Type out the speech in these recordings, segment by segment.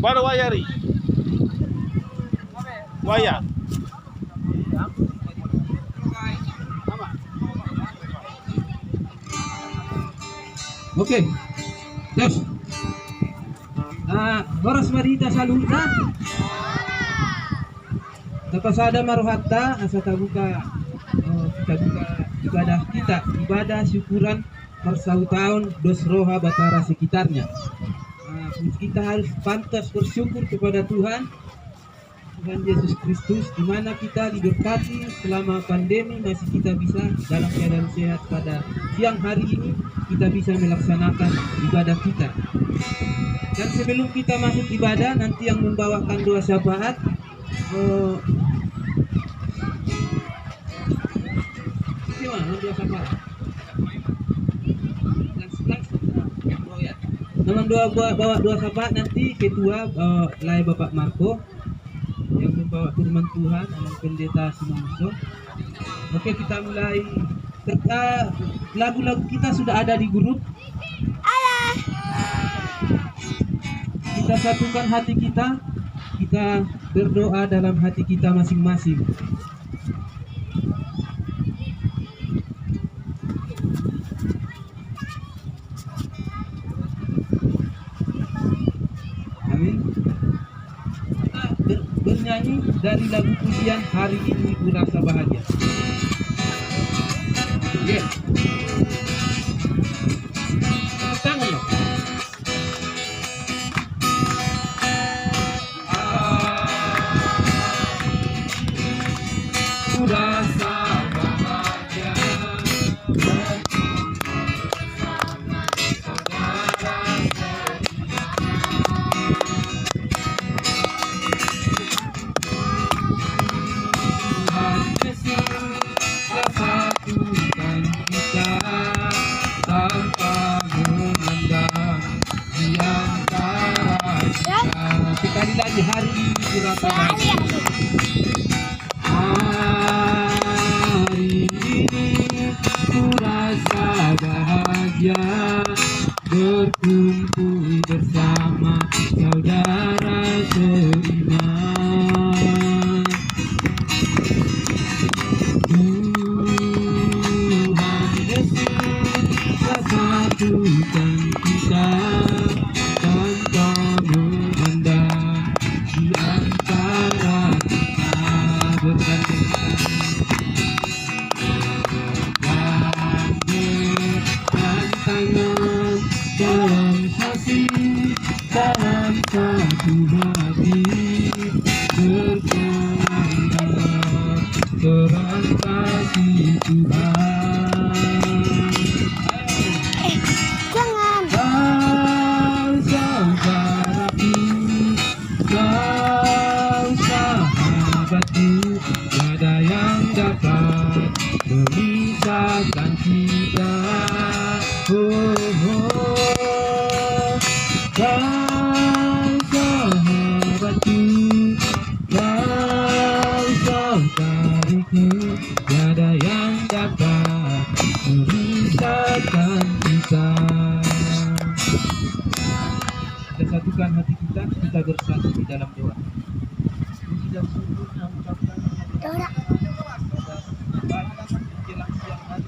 Baru wayari. Wayar. Oke. Terus. Horas marita saluta. Tapasada maruhatta asa tabuka kita buka ibadah syukuran bersahut tahun dos roha batara sekitarnya. Kita harus pantas bersyukur kepada Tuhan Yesus Kristus, di mana kita diberkati selama pandemi masih kita bisa dalam keadaan sehat. Pada siang hari ini kita bisa melaksanakan ibadah kita. Dan sebelum kita masuk ibadah, nanti yang membawakan doa syafaat bawa doa syafaat nanti ketua Lai Bapak Marco yang membawa firman Tuhan, Anak Pendeta Simanguso. Oke, kita mulai. Lagu-lagu kita sudah ada di grup. Kita satukan hati kita berdoa dalam hati kita masing-masing. Amin. Kita bernyanyi dari lagu pujian hari ini ku rasa bahagia. Yeah. Tangan loh. Ku rasa bahagia. Sekali lagi hari ini kurasa bahagia. Hari ini kurasa bahagia berkumpul bersama saudara seiman. Tuhan Yesus satukan kita tanpa memandang di antara kita bergandengan dan tangan dalam kasih, dalam satu hati berkenan terang kasih Tuhan. Jangan. Kau saudaraku, kau sahabatku, tiada yang dapat memisahkan kita. Oh, oh. Kau sahabatku, kau saudariku, tiada yang dapat memisahkan kita. Kita satukan hati kita bersatu di dalam doa. Puji dan syukur kita ucapkan Doa. menjelang siang hari.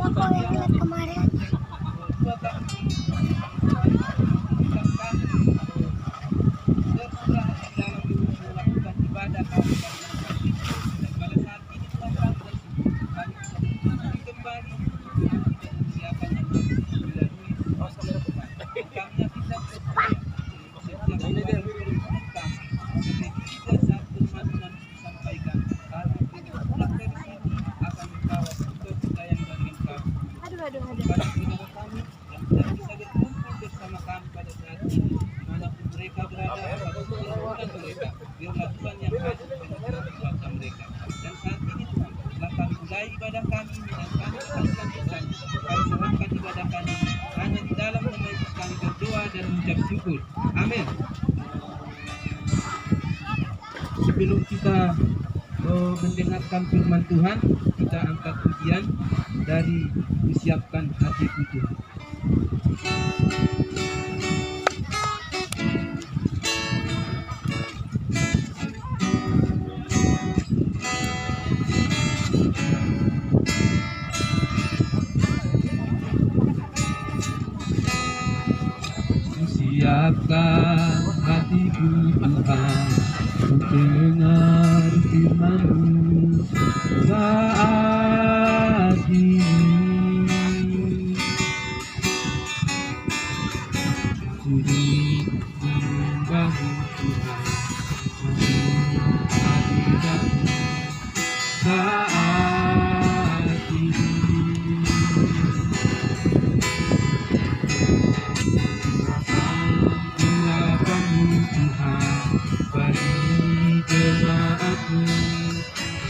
Aku yang lihat kemarin. Ibadah kami dan kami laksanakan, kami serahkan ibadah kami hanya di dalam nama Yesus kami berdoa dan mengucap syukur. Amin. sebelum kita mendengarkan firman Tuhan, kita angkat pujian dari Kusiapkan Hatiku Tuhan. Siapkan hatiku Tuhan, untuk dengar firman-Mu saat ini. Sudi menyembah-Mu Tuhan, hadirat-Mu saat ini. Bagi jemaat-Mu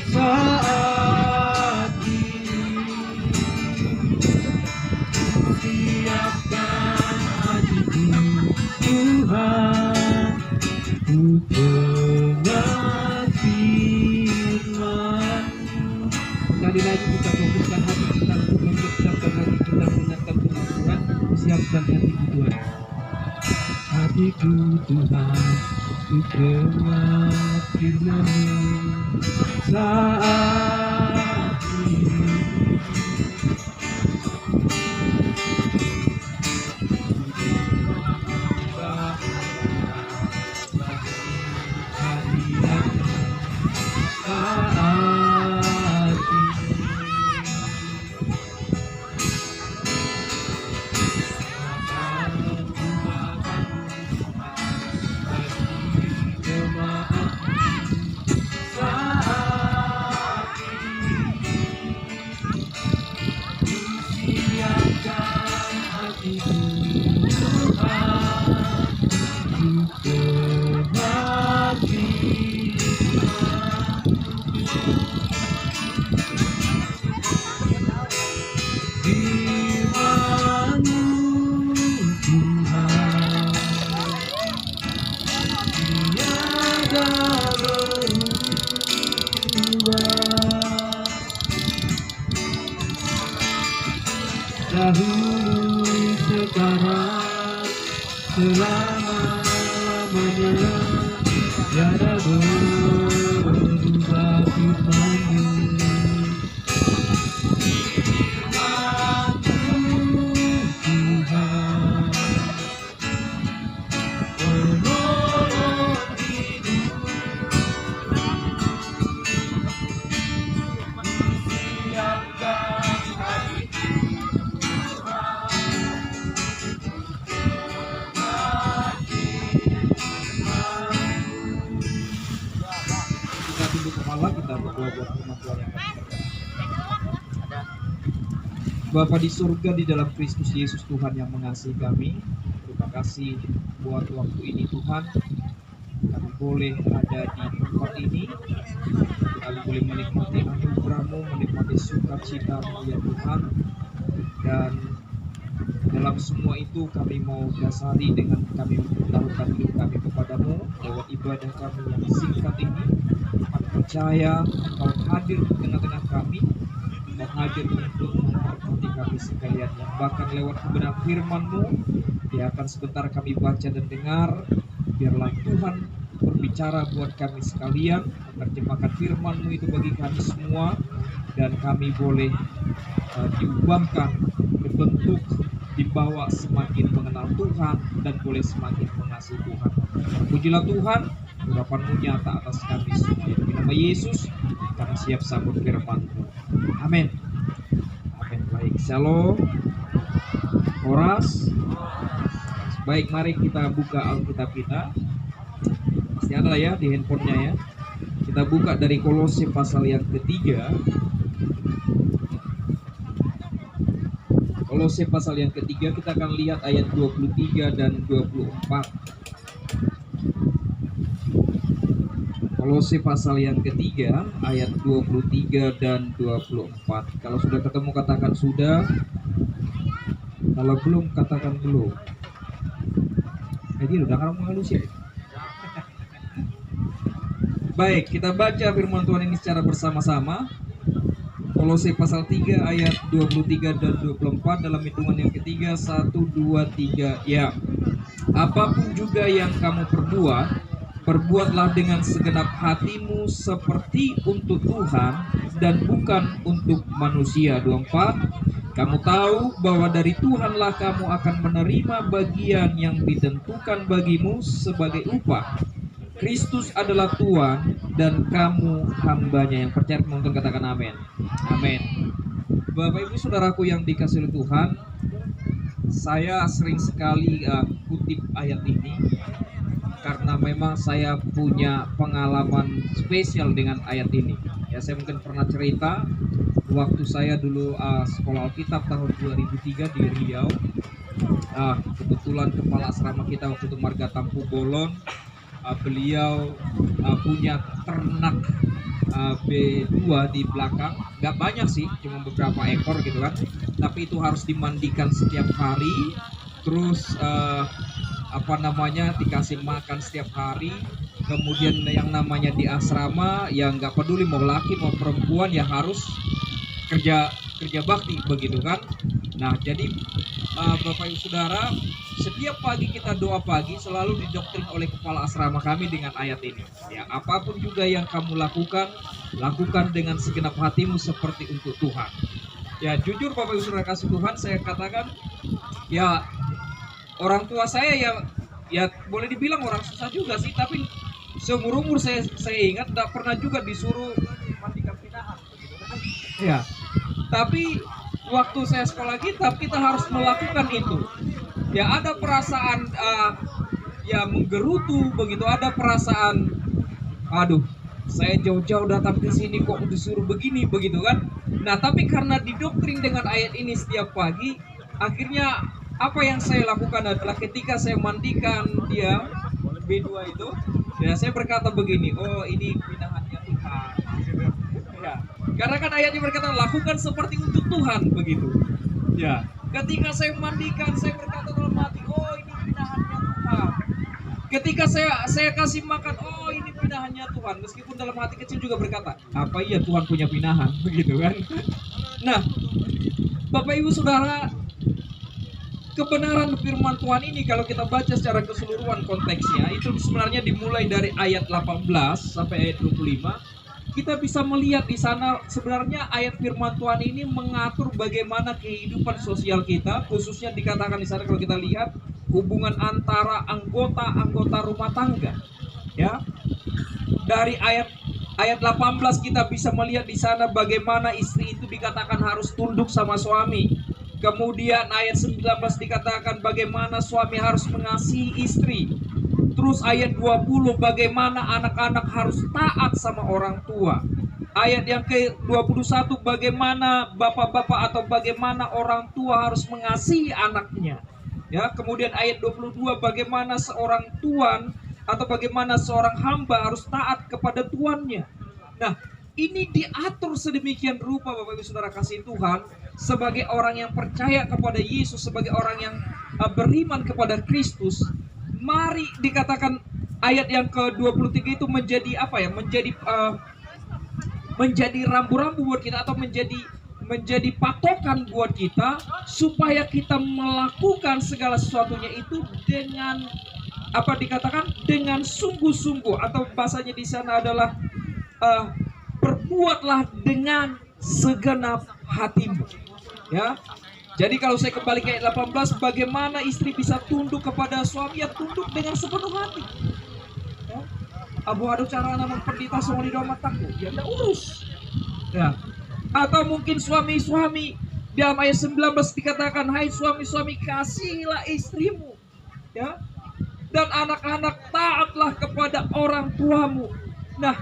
saat ini, siapkan hatiku Tuhan, untuk dengar firman-Mu. Sekali lagi kita fokuskan hati kita untuk mempersiapkan hati kita mendengarkan firman Tuhan. Siapkan hatiku Tuhan, hatiku Tuhan, untuk dengar firman-Mu saat ini. Dahulu, sekarang, selama-lamanya, tiada berubah firman-Mu. Firman-Mu Tuhan, penolong hidup. Siapkan hatiku kepala, kita berdoa buat firman Tuhan yang kami berkati. Bapa di surga, di dalam Kristus Yesus Tuhan yang mengasihi kami, terima kasih buat waktu ini Tuhan. Kami boleh ada di tempat ini, kami boleh menikmati anugerah-Mu, menikmati sukacita-Mu ya Tuhan. Dan dalam semua itu kami mau dasari dengan kami menaruhkan hidup kami kepadamu lewat ibadah kami yang singkat ini. Kami percaya Engkau hadir di tengah-tengah kami dan hadir untuk memberkati kami sekalian, yang bahkan lewat kebenaran firman-Mu yang akan sebentar kami baca dan dengar. Biarlah Tuhan berbicara buat kami sekalian, menerjemahkan firman-Mu itu bagi kami semua, dan kami boleh diubahkan, dibentuk, dibawa semakin mengenal Tuhan dan boleh semakin mengasihi Tuhan. Pujilah Tuhan, urapan-Mu nyata atas kami semua. Di nama Yesus kami siap sambut firman-Mu. Amin. Amin. Baik, shalom. Horas. Baik, mari kita buka Alkitab kita. Pasti ada ya di handphonenya ya. Kita buka dari Kolose pasal yang ketiga. Kolose pasal yang ketiga, kita akan lihat ayat 23 dan 24. Kolose pasal yang ketiga, ayat 23 dan 24. Kalau sudah ketemu katakan sudah. Kalau belum katakan belum. Jadi udah kan manusia. Baik, kita baca firman Tuhan ini secara bersama-sama. Kolose pasal 3 ayat 23 dan 24 dalam hitungan yang ketiga. 1, 2, 3. Ya. Apapun juga yang kamu perbuat, perbuatlah dengan segenap hatimu seperti untuk Tuhan dan bukan untuk manusia. 24. Kamu tahu bahwa dari Tuhanlah kamu akan menerima bagian yang ditentukan bagimu sebagai upah. Kristus adalah Tuhan dan kamu hambanya. Yang percaya menonton katakan amin. Amin. Bapak Ibu Saudaraku yang dikasihi oleh Tuhan, saya sering sekali kutip ayat ini karena memang saya punya pengalaman spesial dengan ayat ini. Ya, saya mungkin pernah cerita waktu saya dulu sekolah Alkitab tahun 2003 di Riau. Kebetulan kepala asrama kita waktu itu Marga Tampu Bolon. Beliau punya ternak B2 di belakang, nggak banyak sih, cuma beberapa ekor gitu kan, tapi itu harus dimandikan setiap hari, terus dikasih makan setiap hari. Kemudian yang namanya di asrama, yang nggak peduli mau laki mau perempuan ya harus kerja bakti begitu kan. Nah, jadi Bapak Ibu Saudara, setiap pagi kita doa pagi selalu didoktrin oleh kepala asrama kami dengan ayat ini. Ya, apapun juga yang kamu lakukan, lakukan dengan segenap hatimu seperti untuk Tuhan. Ya, jujur Bapak Ibu Saudara kasih Tuhan, saya katakan ya orang tua saya ya boleh dibilang orang susah juga sih, tapi seumur umur saya ingat tidak pernah juga disuruh mandikan pinahan begitu kan. Ya. Tapi waktu saya sekolah kitab, kita harus melakukan itu. Ya, ada perasaan ya menggerutu begitu, ada perasaan aduh, saya jauh-jauh datang ke sini kok disuruh begini begitu kan. Nah, tapi karena didoktrin dengan ayat ini setiap pagi, akhirnya apa yang saya lakukan adalah ketika saya mandikan dia B2 itu, ya saya berkata begini, oh ini pinahannya Tuhan. Ya, karena kan ayatnya berkata lakukan seperti untuk Tuhan begitu. Ya, ketika saya mandikan, saya berkata dalam hati, oh ini pinahannya Tuhan. Ketika saya kasih makan, oh ini pinahannya Tuhan. Meskipun dalam hati kecil juga berkata, apa iya Tuhan punya pinahan begitu kan. Nah, Bapak Ibu Saudara, kebenaran firman Tuhan ini kalau kita baca secara keseluruhan konteksnya, itu sebenarnya dimulai dari ayat 18 sampai ayat 25. Kita bisa melihat di sana sebenarnya ayat firman Tuhan ini mengatur bagaimana kehidupan sosial kita, khususnya dikatakan di sana kalau kita lihat hubungan antara anggota rumah tangga. Ya. Dari ayat 18 kita bisa melihat di sana bagaimana istri itu dikatakan harus tunduk sama suami. Kemudian ayat 19 dikatakan bagaimana suami harus mengasihi istri. Terus ayat 20 bagaimana anak-anak harus taat sama orang tua. Ayat yang ke-21 bagaimana bapak-bapak atau bagaimana orang tua harus mengasihi anaknya. Ya, kemudian ayat 22 bagaimana seorang tuan atau bagaimana seorang hamba harus taat kepada tuannya. Nah, ini diatur sedemikian rupa Bapak Ibu Saudara kasih Tuhan sebagai orang yang percaya kepada Yesus, sebagai orang yang beriman kepada Kristus. Mari dikatakan ayat yang ke-23 itu menjadi apa ya? Menjadi rambu-rambu buat kita atau menjadi patokan buat kita supaya kita melakukan segala sesuatunya itu dengan apa dikatakan dengan sungguh-sungguh, atau bahasanya di sana adalah perbuatlah dengan segenap hatimu. Ya. Jadi kalau saya kembali ke ayat 18, bagaimana istri bisa tunduk kepada suami, ya tunduk dengan sepenuh hati. Ya. Abu adu cara namun pendeta semua di dalam mataku, ya tidak urus. Ya. Atau mungkin suami-suami dalam ayat 19 dikatakan, hai suami-suami kasihilah istrimu. Ya. Dan anak-anak taatlah kepada orang tuamu. Nah,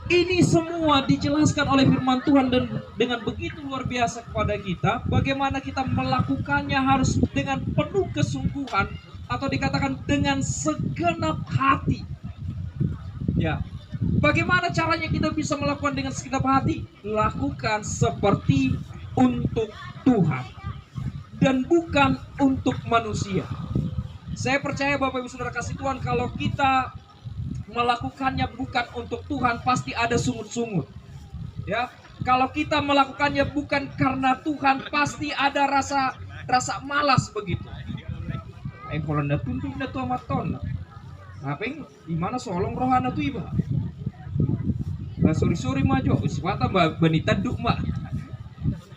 ini semua dijelaskan oleh firman Tuhan dan dengan begitu luar biasa kepada kita. Bagaimana kita melakukannya harus dengan penuh kesungguhan atau dikatakan dengan segenap hati. Ya, bagaimana caranya kita bisa melakukan dengan segenap hati? Lakukan seperti untuk Tuhan dan bukan untuk manusia. Saya percaya Bapak Ibu Saudara kasih Tuhan, kalau kita melakukannya bukan untuk Tuhan, pasti ada sungut-sungut. Ya, kalau kita melakukannya bukan karena Tuhan, pasti ada rasa malas begitu. Kalau ndak tuntuk ndak tuh maton. Apa yang di mana solong rohana tuh iba. Nah, suri majo, iswata benita duk mak.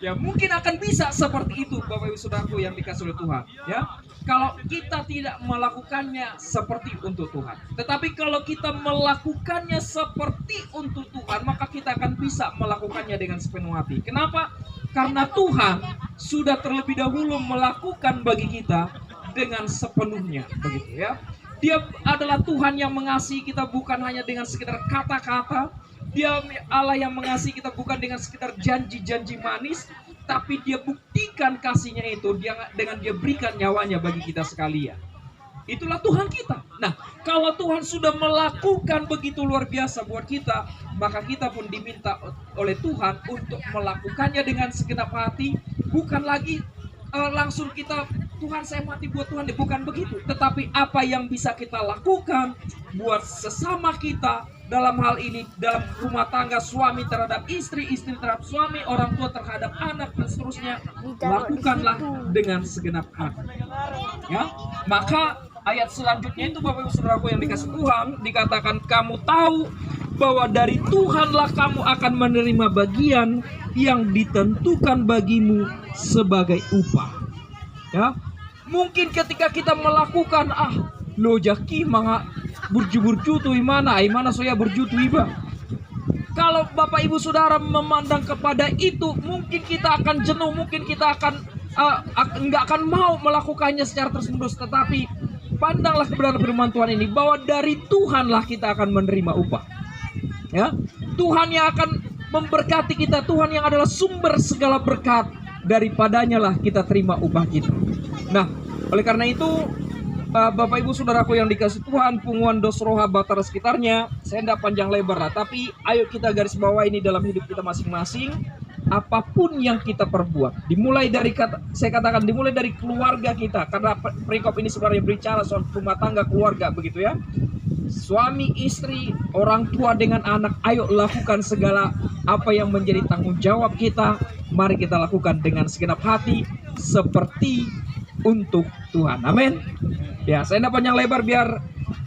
Ya mungkin akan bisa seperti itu Bapak Ibu Saudaraku yang dikasih oleh Tuhan. Ya, kalau kita tidak melakukannya seperti untuk Tuhan. Tetapi kalau kita melakukannya seperti untuk Tuhan, maka kita akan bisa melakukannya dengan sepenuh hati. Kenapa? Karena Tuhan sudah terlebih dahulu melakukan bagi kita dengan sepenuhnya, begitu ya. Dia adalah Tuhan yang mengasihi kita bukan hanya dengan sekedar kata-kata. Dia Allah yang mengasihi kita bukan dengan sekedar janji-janji manis, tapi dia buktikan kasihnya itu dengan dia berikan nyawanya bagi kita sekalian. Itulah Tuhan kita. Nah, kalau Tuhan sudah melakukan begitu luar biasa buat kita, maka kita pun diminta oleh Tuhan untuk melakukannya dengan segenap hati. Bukan lagi langsung kita, Tuhan saya mati buat Tuhan, bukan begitu. Tetapi apa yang bisa kita lakukan buat sesama kita, dalam hal ini dalam rumah tangga, suami terhadap istri, istri terhadap suami, orang tua terhadap anak, dan seterusnya, lakukanlah dengan segenap hati. Ya, maka ayat selanjutnya itu Bapak Ibu Saudaraku yang dikasih Tuhan, dikatakan kamu tahu bahwa dari Tuhanlah kamu akan menerima bagian yang ditentukan bagimu sebagai upah. Ya, mungkin ketika kita melakukan lo jaki manga burju tu imana soya burju tu iba. Kalau Bapak Ibu Saudara memandang kepada itu, mungkin kita akan jenuh, mungkin kita akan nggak akan mau melakukannya secara terus-menerus. Tetapi pandanglah kebenaran firman Tuhan ini, bahwa dari Tuhanlah kita akan menerima upah. Ya, Tuhan yang akan memberkati kita, Tuhan yang adalah sumber segala berkat, daripadanya lah kita terima upah kita. Nah, oleh karena itu Bapak Ibu Saudaraku yang dikasih Tuhan, punguan dos roha batara sekitarnya, saya tidak panjang lebar lah, tapi ayo kita garis bawah ini dalam hidup kita masing-masing. Apapun yang kita perbuat, dimulai dari dimulai dari keluarga kita, karena perikop ini sebenarnya berbicara soal rumah tangga keluarga, begitu ya. Suami, istri, orang tua dengan anak, ayo lakukan segala apa yang menjadi tanggung jawab kita. Mari kita lakukan dengan segenap hati seperti untuk Tuhan. Amin. Ya, saya tidak panjang lebar, biar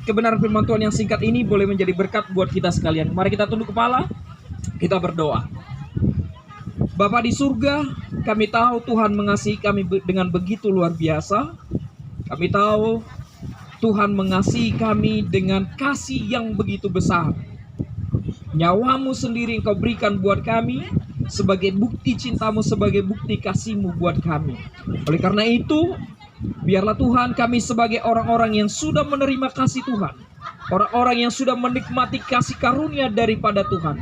kebenaran firman Tuhan yang singkat ini boleh menjadi berkat buat kita sekalian. Mari kita tunduk kepala, kita berdoa. Bapa di surga, kami tahu Tuhan mengasihi kami dengan begitu luar biasa. Kami tahu Tuhan mengasihi kami dengan kasih yang begitu besar. Nyawamu sendiri Engkau berikan buat kami sebagai bukti cintamu, sebagai bukti kasihmu buat kami. Oleh karena itu, biarlah Tuhan kami sebagai orang-orang yang sudah menerima kasih Tuhan, orang-orang yang sudah menikmati kasih karunia daripada Tuhan,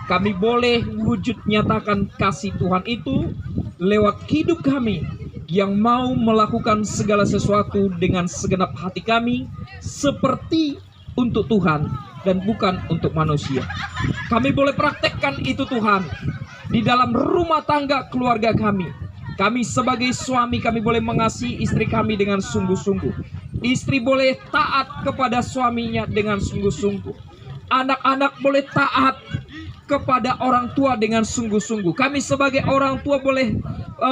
kami boleh wujud nyatakan kasih Tuhan itu lewat hidup kami yang mau melakukan segala sesuatu dengan segenap hati kami seperti untuk Tuhan dan bukan untuk manusia. Kami boleh praktekkan itu Tuhan di dalam rumah tangga keluarga kami. Kami sebagai suami, kami boleh mengasihi istri kami dengan sungguh-sungguh. Istri boleh taat kepada suaminya dengan sungguh-sungguh. Anak-anak boleh taat kepada orang tua dengan sungguh-sungguh. Kami sebagai orang tua boleh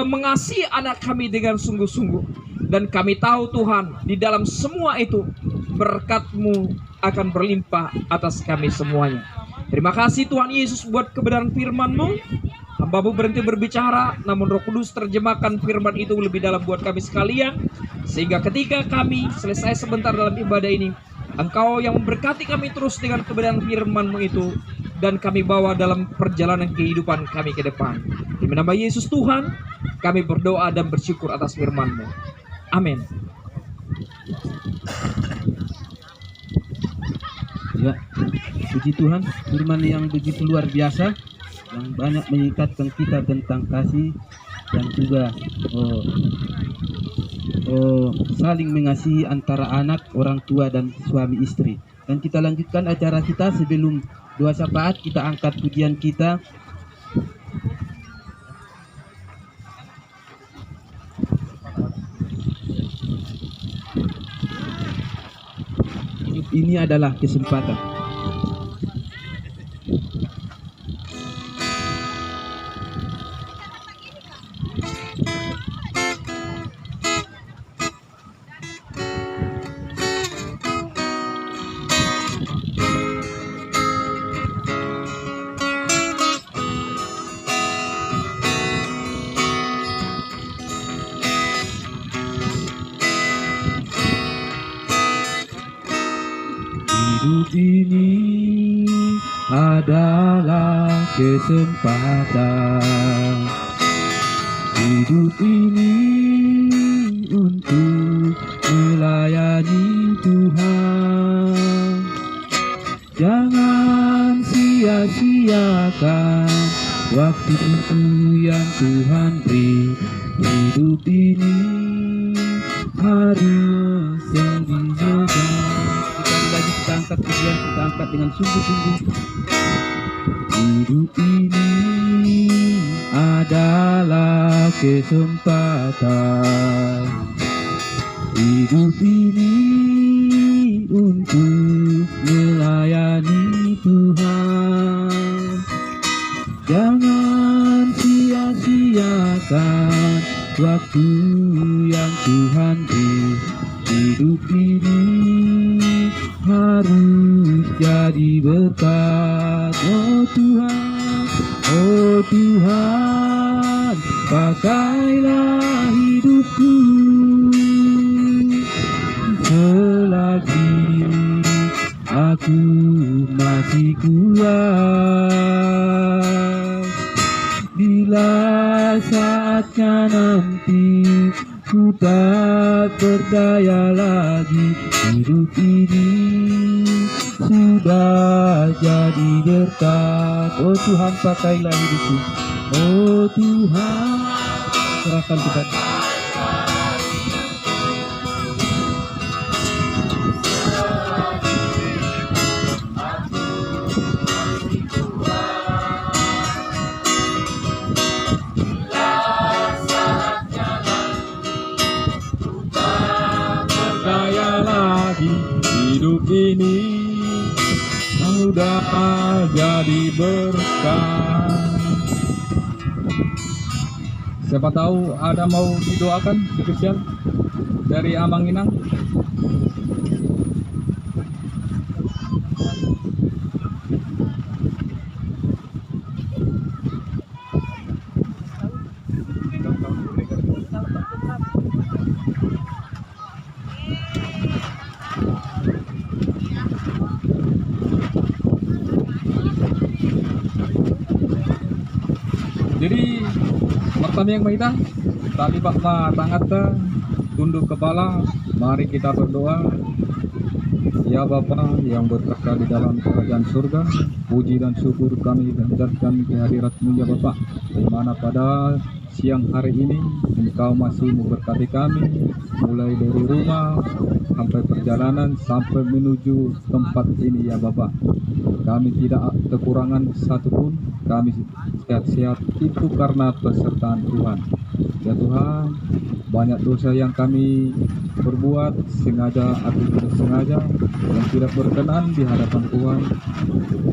mengasihi anak kami dengan sungguh-sungguh. Dan kami tahu Tuhan, di dalam semua itu berkat-Mu akan berlimpah atas kami semuanya. Terima kasih Tuhan Yesus buat kebenaran firman-Mu. Hamba-Mu berhenti berbicara, namun Roh Kudus terjemahkan firman itu lebih dalam buat kami sekalian, sehingga ketika kami selesai sebentar dalam ibadah ini, Engkau yang memberkati kami terus dengan kebenaran firman-Mu itu, dan kami bawa dalam perjalanan kehidupan kami ke depan. Di nama Yesus Tuhan, kami berdoa dan bersyukur atas firman-Mu. Amin. Ya, puji Tuhan, firman yang begitu luar biasa, yang banyak mengikatkan kita tentang kasih dan juga saling mengasihi antara anak, orang tua, dan suami istri. Dan kita lanjutkan acara kita. Sebelum doa syafaat, kita angkat pujian kita. Ini adalah kesempatan. Hidup ini adalah kesempatan. Hidup ini untuk melayani Tuhan. Jangan sia-siakan waktu itu yang Tuhan beri. Hidup ini harus dijaga. Sekali lagi kita angkat pujian, kita angkat dengan sungguh-sungguh. Hidup ini adalah kesempatan. Hidup ini untuk melayani Tuhan. Jangan sia-siakan waktu yang Tuhan beri. Hidup ini harus jadi berkat. Oh Tuhan, pakailah hidupku selagi aku masih kuat. Bila saatnya nanti ku tak berdaya lagi, hidup ini sudah jadi berkat. Oh Tuhan, pakailah hidupku. Oh Tuhan, serahkan kepada. Hidup ini sudah jadi berkat. Siapa tahu ada mau didoakan spesial dari Amang Inang? Jadi pertama yang maita tali bak ma tangat tunduk kepala, mari kita berdoa. Ya Bapa yang berkata di dalam kerajaan surga, puji dan syukur kami panjatkan kehadirat-Mu ya Bapa, di mana pada siang hari ini Engkau masih memberkati kami mulai dari rumah sampai perjalanan sampai menuju tempat ini ya Bapa. Kami tidak kekurangan satupun, kami sehat-sehat itu karena pesertaan Tuhan. Ya Tuhan, banyak dosa yang kami berbuat sengaja atau tidak sengaja yang tidak berkenan di hadapan Tuhan.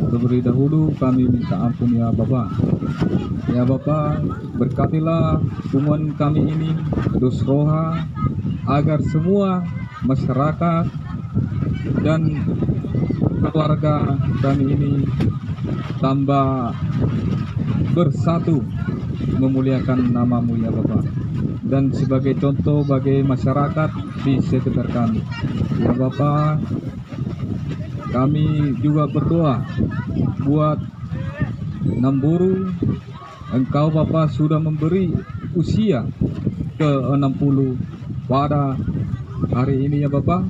Terlebih dahulu kami minta ampun ya Bapa. Ya Bapa, berkatilah hubungan kami ini, Dus Roha, agar semua masyarakat dan keluarga kami ini tambah bersatu memuliakan nama-Mu ya Bapa, dan sebagai contoh bagi masyarakat di sekitar kami ya Bapa. Kami juga berdoa buat Namburu. Engkau Bapa sudah memberi usia ke 60 pada hari ini ya Bapa.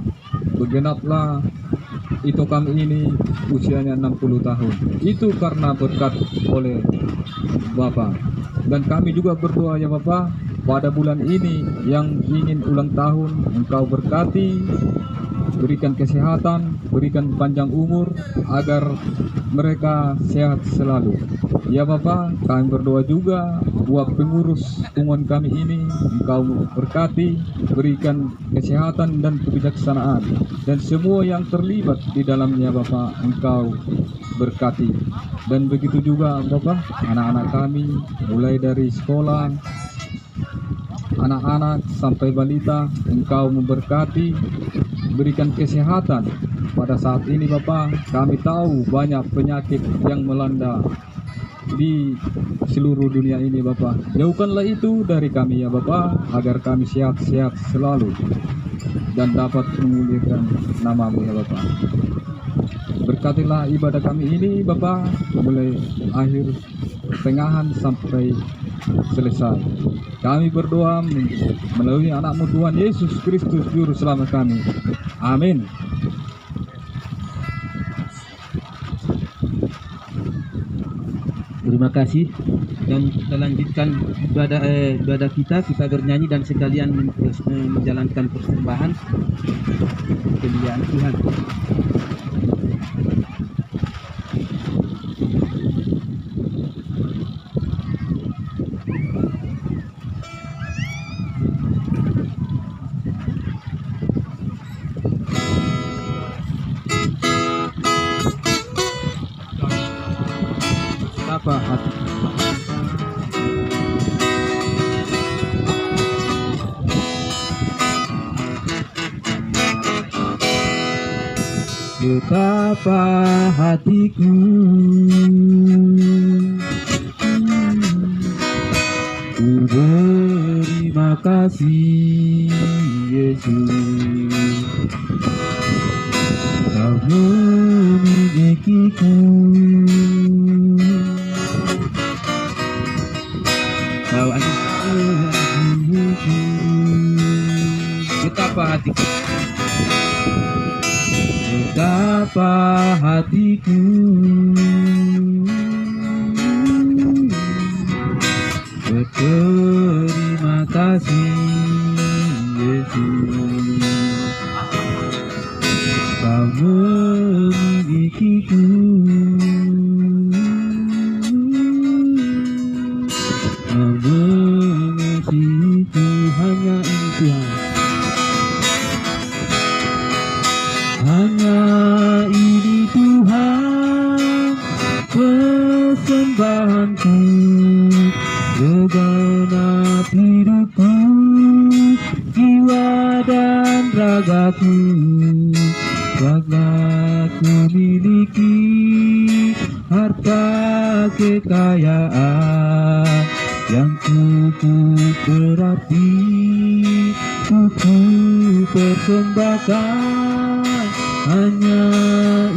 Bergenaplah itu kami ini usianya 60 tahun. Itu karena berkat oleh Bapa. Dan kami juga berdoa ya Bapa, pada bulan ini yang ingin ulang tahun, Engkau berkati, berikan kesehatan, berikan panjang umur agar mereka sehat selalu. Ya Bapa, kami berdoa juga buat pengurus hubungan kami ini, Engkau berkati, berikan kesehatan dan kebijaksanaan, dan semua yang terlibat di dalamnya Bapa, Engkau berkati. Dan begitu juga Bapa, anak-anak kami mulai dari sekolah, anak-anak sampai balita, Engkau memberkati, berikan kesehatan. Pada saat ini Bapa, kami tahu banyak penyakit yang melanda di seluruh dunia ini Bapa. Jauhkanlah itu dari kami ya Bapa, agar kami sehat-sehat selalu dan dapat memuliakan nama-Mu ya Bapa. Berkatilah ibadah kami ini Bapa, mulai akhir pertengahan sampai selesai. Kami berdoa melalui anakmu Tuhan Yesus Kristus Juru Selamat kami. Amin. Terima kasih. Dan kita lanjutkan ibadah kita bernyanyi dan sekalian menjalankan persembahan kemuliaan Tuhan. Betapa hati Betapa hatiku ku berterima kasih Yesus, Kau memilikiku, Kau adalah hidupku. Betapa hatiku, betapa hatiku berterima kasih Yesus, Kau memilikiku, Kau mengasihiku. Hanya ini Tuhan, hanya ini Tuhan persembahanku, segenap hidupku, jiwa dan ragaku, telah ku miliki harta kekayaan yang cukup berarti ku persembahkan. Hanya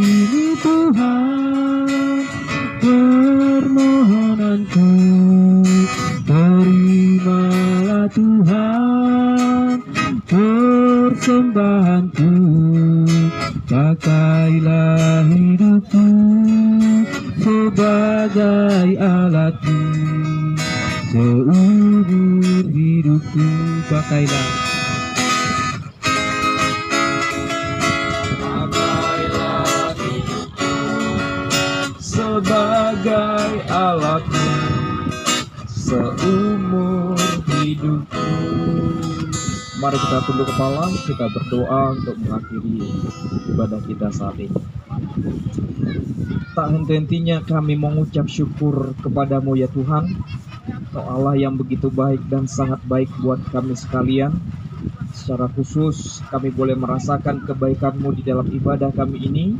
ini Tuhan permohonanku, terimalah Tuhan persembahanku, pakailah hidupku sebagai alatmu, seumur hidupku pakailah. Sebagai alatmu seumur hidupku. Mari kita tunduk kepala, kita berdoa untuk mengakhiri ibadah kita saat ini. Tak henti-hentinya kami mengucap syukur kepadamu ya Tuhan, Kau Allah yang begitu baik dan sangat baik buat kami sekalian. Secara khusus kami boleh merasakan kebaikan-Mu di dalam ibadah kami ini.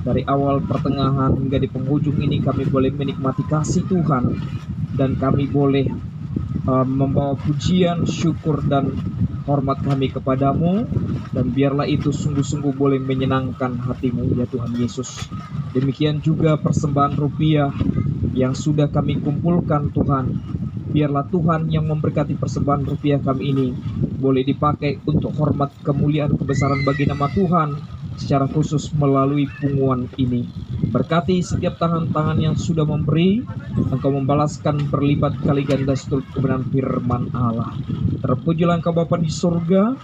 Dari awal, pertengahan, hingga di penghujung ini kami boleh menikmati kasih Tuhan. Dan kami boleh membawa pujian, syukur, dan hormat kami kepadamu. Dan biarlah itu sungguh-sungguh boleh menyenangkan hati-Mu ya Tuhan Yesus. Demikian juga persembahan rupiah yang sudah kami kumpulkan Tuhan. Biarlah Tuhan yang memberkati persembahan rupiah kami ini boleh dipakai untuk hormat, kemuliaan, kebesaran bagi nama Tuhan, secara khusus melalui punguan ini. Berkati setiap tangan-tangan yang sudah memberi, Engkau membalaskan berlipat kali ganda seturut kebenaran firman Allah. Terpujilah Engkau Bapa di surga.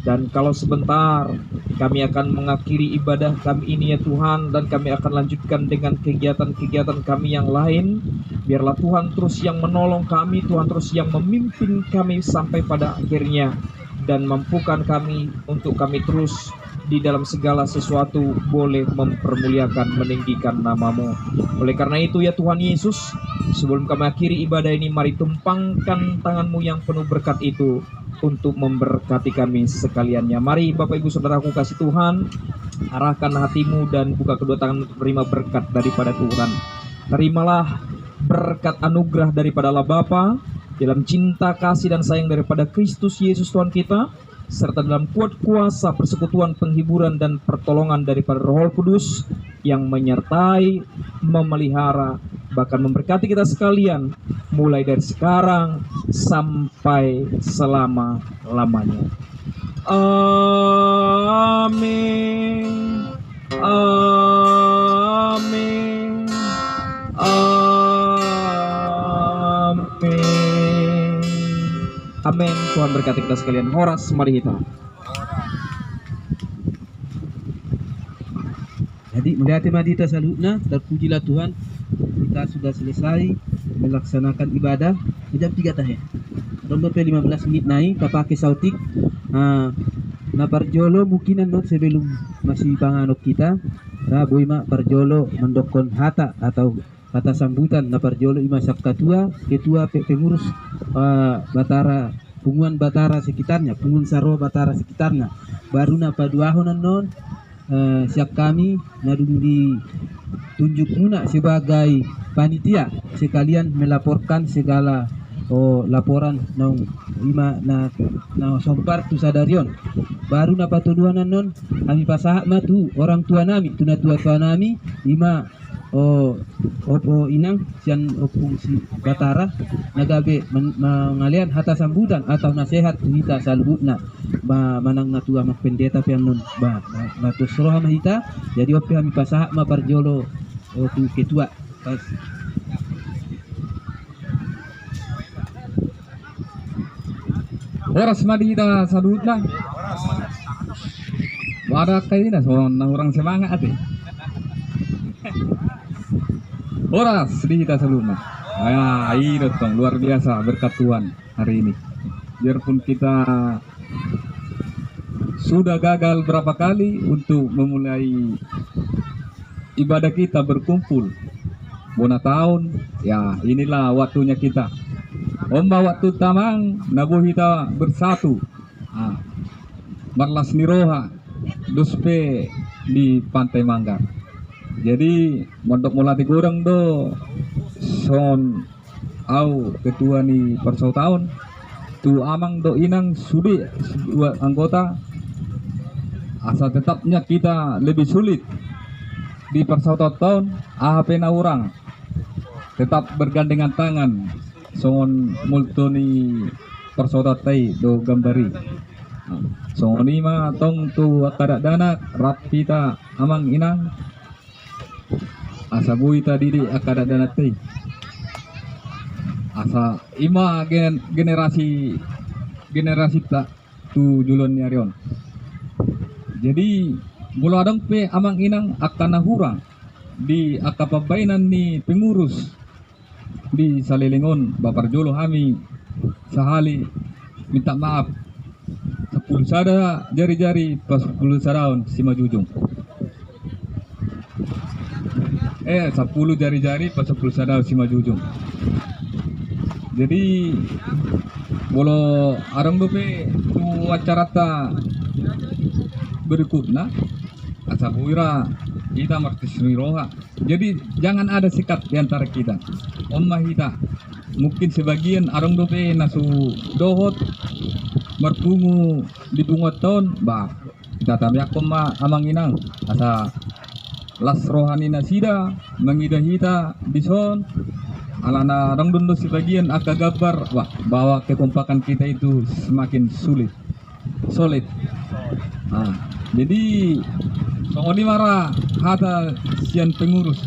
Dan kalau sebentar kami akan mengakhiri ibadah kami ini ya Tuhan, dan kami akan lanjutkan dengan kegiatan-kegiatan kami yang lain. Biarlah Tuhan terus yang menolong kami, Tuhan terus yang memimpin kami sampai pada akhirnya, dan mampukan kami untuk kami terus di dalam segala sesuatu boleh mempermuliakan, meninggikan nama-Mu. Oleh karena itu ya Tuhan Yesus, sebelum kami akhiri ibadah ini, mari tumpangkan tangan-Mu yang penuh berkat itu untuk memberkati kami sekaliannya. Mari Bapak Ibu Saudaraku kasih Tuhan, arahkan hatimu dan buka kedua tangan untuk menerima berkat daripada Tuhan. Terimalah berkat anugerah daripada Allah Bapa, dalam cinta kasih dan sayang daripada Kristus Yesus Tuhan kita, serta dalam kuat kuasa persekutuan penghiburan dan pertolongan daripada Roh Kudus yang menyertai, memelihara, bahkan memberkati kita sekalian mulai dari sekarang sampai selama-lamanya. Amin. Amin. Amin. Amin. Tuhan berkati kita sekalian. Horas, mari kita. Jadi melihat madita salutna, terpujilah Tuhan, kita sudah selesai melaksanakan ibadah jam 3 teh. Nomor 15 menit naik pakai sautik. Na parjolo mungkinan not sebelum masih panganok kita. Boy mak parjolo mendokon hata atau kata sambutan na parjolo ima sak ketua pengurus Batara punguan Batara sekitarnya, pungun Saro Batara sekitarnya. Baru na paduahonan non siap kami nadung ditunjuk muna sebagai panitia sekalian melaporkan segala laporan nong lima na sompar tu sadarion baru na patuduhanan non kami pasaha matu orang tua nami tuna tua nami lima opo inang sian opung si Batara nagabe mengalian hata sambutan atau nasihat kita salubutna manang na tua mak pendeta pian non batu sroha mahita jadi opo kami pasaha ma parjolo tu ketua pas. Horas madi kita salut lah. Ada kayak ini orang semangat ate. Horas di kita salut lah. Ini dong luar biasa berkat Tuhan hari ini. Biarpun kita sudah gagal berapa kali untuk memulai ibadah kita berkumpul. Bona tahun, ya inilah waktunya kita. Omba waktu tamang nabuh kita bersatu. Marlas Niroha duspe di Pantai Manggar. Jadi mondok mulati kurang do son au ketua ni persau tahun tu amang do inang sudi dua anggota asal tetapnya kita lebih sulit di persau tahun ahapena orang tetap bergandengan tangan songon multoni persaudatai do gambari songon ima tong tu akadak dana rapita amang inang asa buita diri akadak dana tei asa ima generasi tak tu julon nyarion jadi mula adong pe amang inang akan hurang di akapabainan ni pengurus di Salilingon Bapak Jolo kami sehali minta maaf 10 sada jari-jari pas 10 sadaun si majujung 10 jari-jari pas 10 sadaun si majujung jadi bolo arang dope tu acara ta berikutnya asabuira kita martis roha. Jadi jangan ada sikat di antara kita. Omah kita mungkin sebagian arang dope nasu dohot marpungu di bunga tahun bah kita tamyak koma amang inang asa las rohani nasida mengida hita bison alana arang dondo sebagian akagabar wah bahwa kekompakan kita itu semakin solid. Jadi songoni mara hata sian pengurus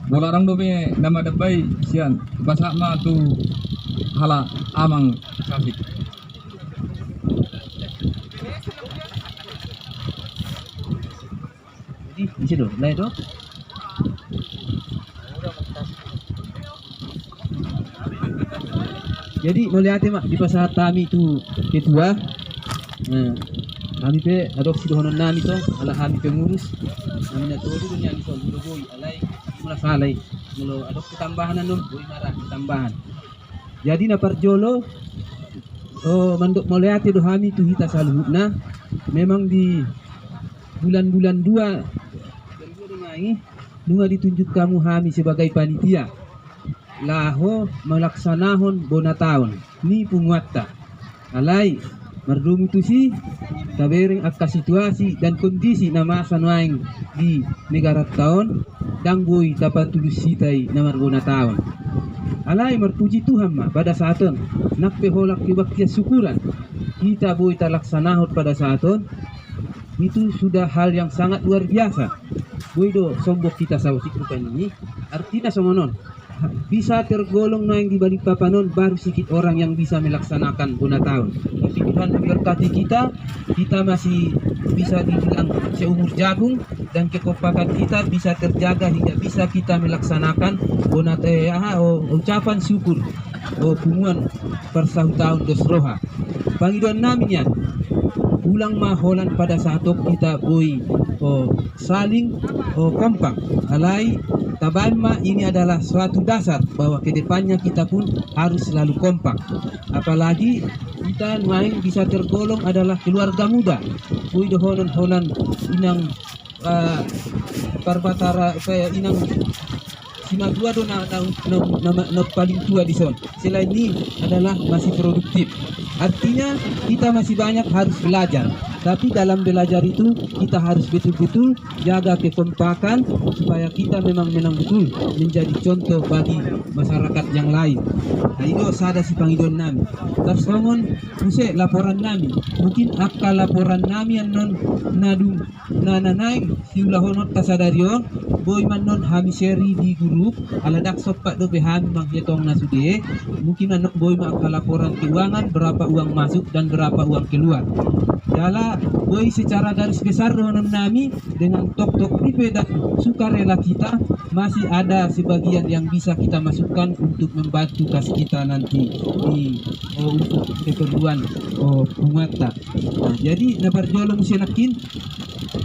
bola orang dobe nama debai sian bahasa ma tu hala amang kasih di situ lain do jadi melihat mak di pasar kami tu ketua kami pe adopsi dohonon nami to ala kami pengurus kami na todo dunia ni so mulo boy alay mula salay mulo adopsi tambahan non boy marah tambahan jadi na parjolo mandok melihat do kami tu hita saluhutna memang di bulan-bulan 2 nunga ditunjuk kamu kami sebagai panitia laho melaksanakan bona tahun ni punguatta alay Mardum itu sih tabering akka situasi dan kondisi nama sanuaing di negara tahun dan boy dapat tulus sitai nama guna tahun. Alai merpuji Tuhan ma pada saaton nak peholak kebaktian syukuran kita boy talaksanahut pada saaton itu sudah hal yang sangat luar biasa. Boy do sombok kita sawasik rupan ini artinya somonon bisa tergolong naing di balik papanon baru sedikit orang yang bisa melaksanakan guna tahun. Tapi Tuhan memberkati kita masih bisa dibilang seumur jagung dan kekompakan kita bisa terjaga hingga bisa kita melaksanakan guna ucapan syukur hubungan persahut tahun dos roha. Panggilan namanya ulang maholan pada saat kita boy saling kompak alai tabanma ini adalah suatu dasar bahwa kedepannya kita pun harus selalu kompak. Apalagi kita main bisa tergolong adalah keluarga muda. Boy dohonan inang parbatara inang Sima dua do na paling tua di son. Selain ini adalah masih produktif. Artinya kita masih banyak harus belajar. Tapi dalam belajar itu kita harus betul-betul jaga kekompakan supaya kita memang betul menjadi contoh bagi masyarakat yang lain. Nah, itu sada si pangidon nami. Tersongon use laporan nami. Mungkin akka laporan nami non nadung nananaing siulahonot kasadarion boy man non hami seri di grup aladak sopak do behami manghetong nasude. Mungkin anak boy akka laporan keuangan berapa uang masuk dan berapa uang keluar. Jala boy secara garis besar dohonan nami dengan tok-tok pripe dan sukarela kita masih ada sebagian yang bisa kita masukkan untuk membantu kas kita nanti di untuk keperluan pemata. Nah, jadi nabar jolong senakin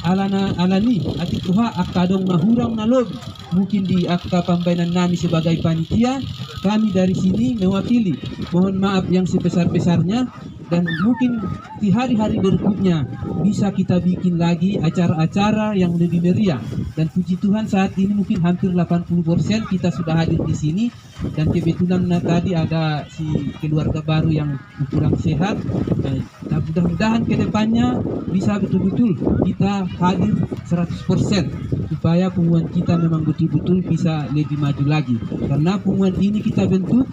alani ati tuha akadong mahurang na lob mungkin di akta pambainan nami sebagai panitia kami dari sini mewakili mohon maaf yang sebesar-besarnya. Dan mungkin di hari-hari berikutnya bisa kita bikin lagi acara-acara yang lebih meriah. Dan puji Tuhan saat ini mungkin hampir 80% kita sudah hadir di sini. Dan kebetulan tadi ada si keluarga baru yang kurang sehat. Nah, mudah-mudahan ke depannya bisa betul-betul kita hadir 100% supaya pengumuman kita memang betul-betul bisa lebih maju lagi. Karena pengumuman ini kita bentuk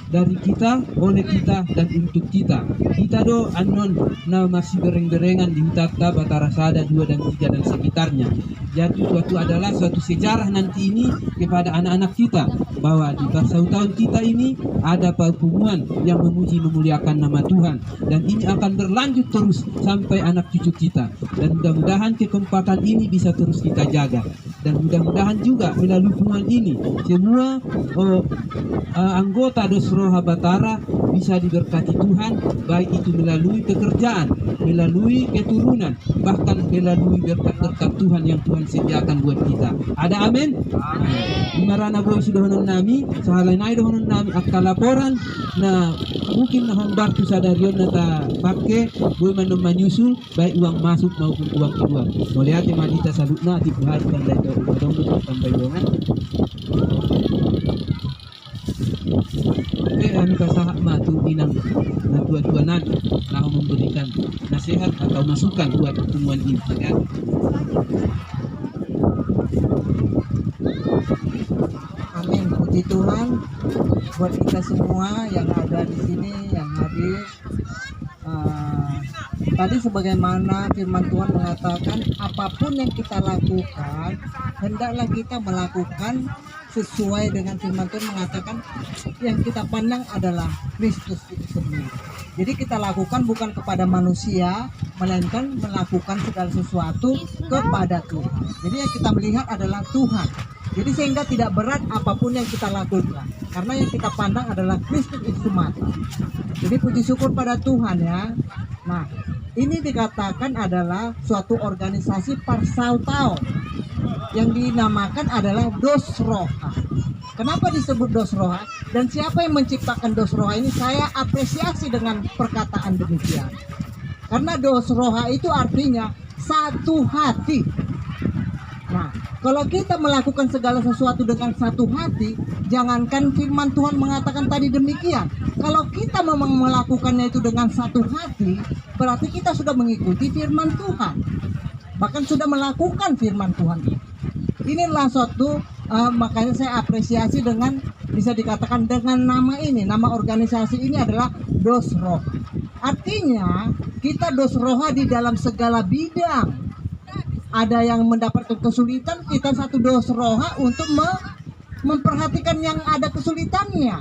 dari kita, oleh kita, dan untuk kita. Kita do anon na masih bereng-berengan di Hutata, Batara Sada 2 dan 3 dan sekitarnya. Jadi suatu adalah suatu sejarah nanti ini kepada anak-anak kita bahwa di pasau tahun kita ini ada pengumuman yang memuji memuliakan nama Tuhan dan ini akan berlanjut terus sampai anak cucu kita. Dan mudah-mudahan kekompakan ini bisa terus kita jaga. Dan mudah-mudahan juga melalui pengumuman ini semua anggota Dosroha Batara bisa diberkati Tuhan, baik itu melalui pekerjaan, melalui keturunan, bahkan melalui berkat-berkat Tuhan yang Tuhan sediakan buat kita. Ada amin? Marana boy sudah nami, sahalanay dohonon nami akka laporan na mungkin na hambartu sa darion na ta pakai boy man menyusul baik uang masuk maupun uang keluar. Melihat madita salutna di buhari pandai do udong tambah dongan. Kami kasahak matu inang na tua-tuanan nah memberikan nasihat atau masukan buat pertemuan ini ya. Amin, puji Tuhan buat kita semua yang ada di sini yang hadir. Tadi sebagaimana firman Tuhan mengatakan apapun yang kita lakukan hendaklah kita melakukan sesuai dengan firman Tuhan mengatakan yang kita pandang adalah Kristus itu sendiri. Jadi kita lakukan bukan kepada manusia, melainkan melakukan segala sesuatu kepada Tuhan. Jadi yang kita melihat adalah Tuhan. Jadi sehingga tidak berat apapun yang kita lakukan, karena yang kita pandang adalah Kristus itu semata. Jadi puji syukur pada Tuhan ya. Nah, ini dikatakan adalah suatu organisasi Parsautao yang dinamakan adalah Dosroha. Kenapa disebut Dosroha? Dan siapa yang menciptakan Dosroha ini? Saya apresiasi dengan perkataan demikian. Karena Dosroha itu artinya satu hati. Nah, kalau kita melakukan segala sesuatu dengan satu hati, jangankan firman Tuhan mengatakan tadi demikian, kalau kita memang melakukannya itu dengan satu hati, berarti kita sudah mengikuti firman Tuhan, bahkan sudah melakukan firman Tuhan. Inilah suatu makanya saya apresiasi dengan bisa dikatakan dengan nama ini, nama organisasi ini adalah Dos Roha. Artinya kita Dos Roha di dalam segala bidang. Ada yang mendapatkan kesulitan, kita satu Dos Roha untuk memperhatikan yang ada kesulitannya.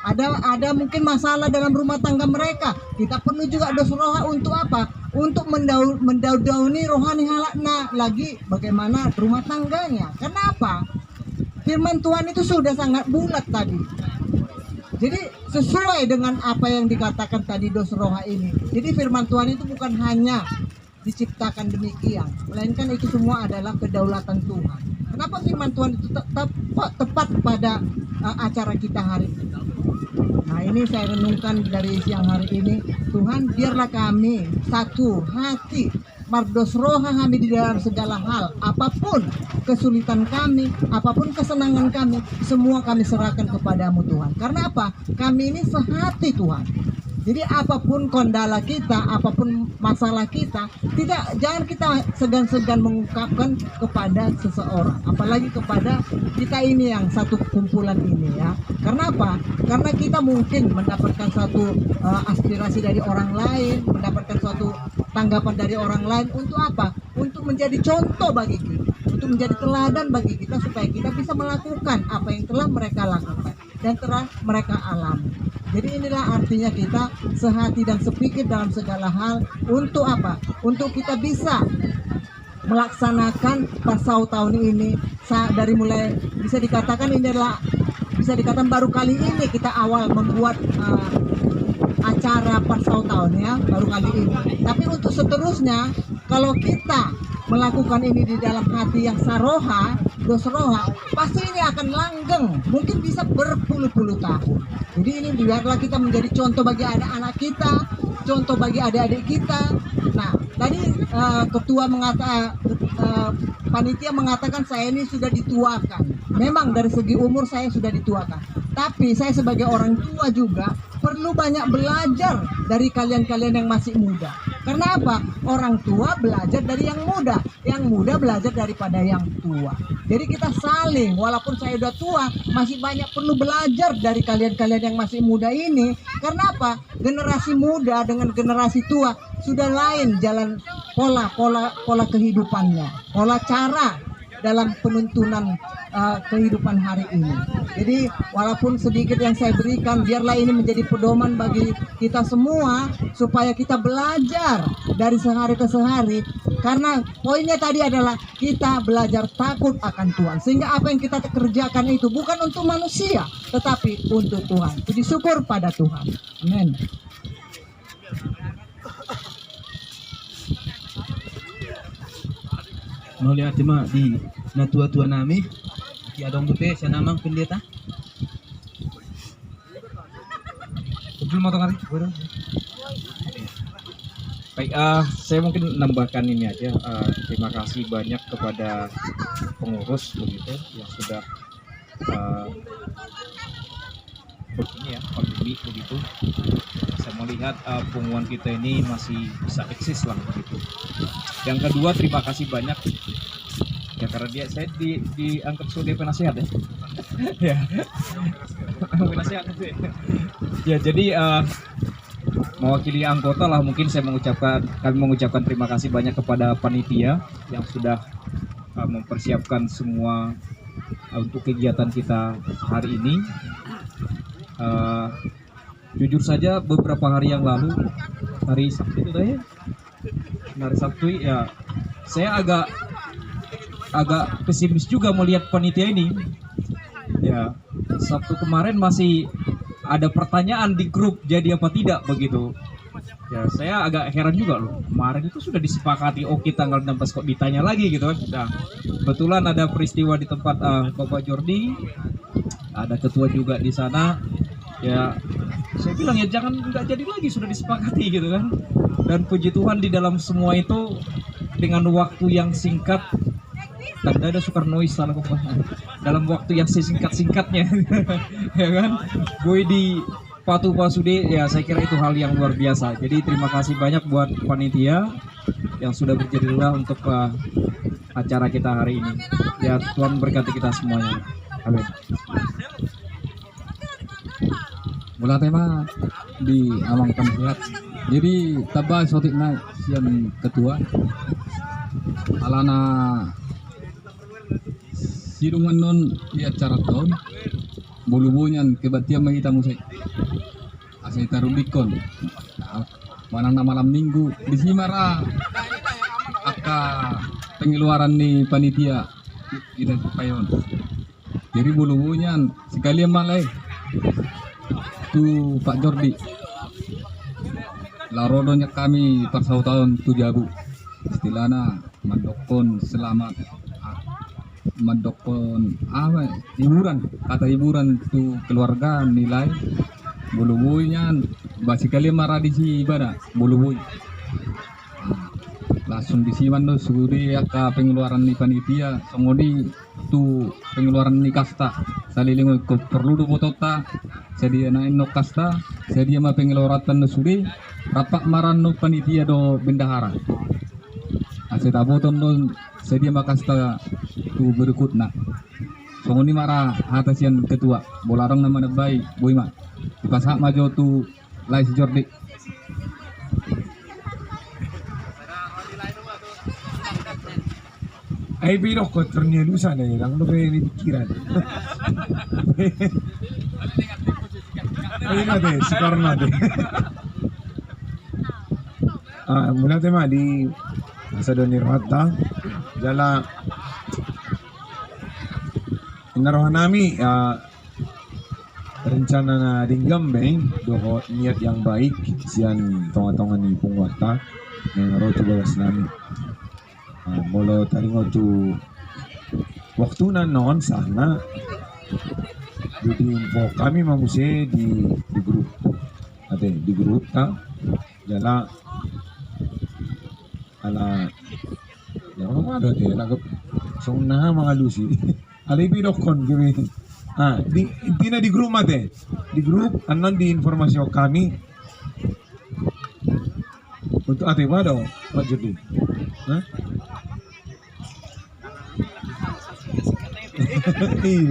Ada mungkin masalah dalam rumah tangga mereka, kita perlu juga Dos Roha untuk apa? Untuk mendaudi rohani halakna lagi bagaimana rumah tangganya. Kenapa? Firman Tuhan itu sudah sangat bulat tadi. Jadi sesuai dengan apa yang dikatakan tadi Dos Roha ini. Jadi firman Tuhan itu bukan hanya diciptakan demikian, melainkan itu semua adalah kedaulatan Tuhan. Kenapa firman Tuhan itu tepat pada acara kita hari ini? Nah, ini saya renungkan dari siang hari ini. Tuhan, biarlah kami satu hati Dos Roha kami di dalam segala hal, apapun kesulitan kami, apapun kesenangan kami, semua kami serahkan kepadamu Tuhan. Karena apa? Kami ini sehati Tuhan. Jadi apapun kendala kita, apapun masalah kita, jangan kita segan-segan mengungkapkan kepada seseorang, apalagi kepada kita ini yang satu kumpulan ini ya. Karena apa? Karena kita mungkin mendapatkan suatu aspirasi dari orang lain, mendapatkan suatu tanggapan dari orang lain untuk apa? Untuk menjadi contoh bagi kita, untuk menjadi teladan bagi kita supaya kita bisa melakukan apa yang telah mereka lakukan dan telah mereka alami. Jadi inilah artinya kita sehati dan sepikir dalam segala hal untuk apa? Untuk kita bisa melaksanakan Parsau tahun ini dari mulai bisa dikatakan ini adalah baru kali ini kita awal membuat acara Parsau tahun ya, baru kali ini. Tapi untuk seterusnya kalau kita melakukan ini di dalam hati yang saroha, Dos Roha, pasti ini akan langgeng, mungkin bisa berpuluh-puluh tahun. Jadi ini biarlah kita menjadi contoh bagi anak-anak kita, contoh bagi adik-adik kita. Nah, tadi ketua panitia mengatakan saya ini sudah dituakan. Memang dari segi umur saya sudah dituakan. Tapi saya sebagai orang tua juga perlu banyak belajar dari kalian-kalian yang masih muda. Karena apa? Orang tua belajar dari yang muda belajar daripada yang tua. Jadi kita saling, walaupun saya udah tua, masih banyak perlu belajar dari kalian-kalian yang masih muda ini. Karena apa? Generasi muda dengan generasi tua sudah lain jalan pola kehidupannya, pola cara dalam penuntunan kehidupan hari ini. Jadi walaupun sedikit yang saya berikan, biarlah ini menjadi pedoman bagi kita semua supaya kita belajar dari sehari ke sehari. Karena poinnya tadi adalah kita belajar takut akan Tuhan, sehingga apa yang kita kerjakan itu bukan untuk manusia tetapi untuk Tuhan. Jadi syukur pada Tuhan. Amin. Mau lihat cuma di tua-tua nami di adong dupe saya namang pendeta. Betul mau kali. Baik, saya mungkin nambahkan ini aja. Terima kasih banyak kepada pengurus begitu yang sudah begini ya, pandemi begitu. Saya melihat pengumuman kita ini masih bisa eksis lah begitu. Yang kedua, terima kasih banyak ya karena saya dianggap sebagai penasehat ya. Ya. Penasehat ya, jadi mewakili anggota lah mungkin kami mengucapkan terima kasih banyak kepada panitia yang sudah mempersiapkan semua untuk kegiatan kita hari ini. Jujur saja beberapa hari yang lalu, hari Sabtu itu ya, hari Sabtu ya, saya agak pesimis juga melihat panitia ini. Ya, Sabtu kemarin masih ada pertanyaan di grup jadi apa tidak begitu. Ya, saya agak heran juga loh. Kemarin itu sudah disepakati tanggal 16 kok ditanya lagi gitu kan. Nah, kebetulan ada peristiwa di tempat Bapak Jordi, ada ketua juga di sana. Ya, saya bilang ya jangan nggak jadi lagi, sudah disepakati gitu kan. Dan puji Tuhan di dalam semua itu dengan waktu yang singkat, dan ada Soekarnois salah dalam waktu yang sesingkat-singkatnya ya kan, gue Patu Pasude, ya saya kira itu hal yang luar biasa. Jadi terima kasih banyak buat panitia yang sudah berjadilah untuk acara kita hari ini. Ya Tuhan berkati kita semuanya. Amin. Mula tema di Amang Tansihat. Jadi tabah sotik naik sian ketua. Alana sirungan non di acara tahun. Bulu-bunyan kebatian mahita musik. Asai tarubikon. Manang na malam minggu di Simara. Aka pengeluaran nih panitia kita payon. Jadi bulu-bunyan sekalian malai. Tu Pak Jordi. Larodonya kami persau tahun 7 abu. Istilahnya mandokon selamat. Mandokon apa hiburan, kata hiburan tu keluarga nilai bulu-bulunya basi kali marah di si ibadah bulu-bulu langsung disiman tuh suri ka pengeluaran ni panitia songoni tu pengeluaran ni kasta saliling ko perlu do potota sedia na no kasta sedia ma pengeluaran no suri rapak maran no panitia do bendahara aseta boton no sedia ma kasta tu berikutna songoni marah atasian ketua bolarang nama baik boy ma dipasak maju tu lai si Jordi. Ay biro ko ternyata na lang no kaya pikiran. Ay nade, sikar nade. Mula tema di masa doni rata jala inarohan nami rencana na dinggambeng doho niat yang baik sian tonga-tonga ni pungwata ng roto bawas nami. Molo taringo tu waktu na noon sana jadi info kami mamuse di grup di grup ta jala ala ya mga te lagap song na mga lusi alay bidokon kami di na di grup mate di grup anon di informasyon kami untuk ate ba daw jadi ha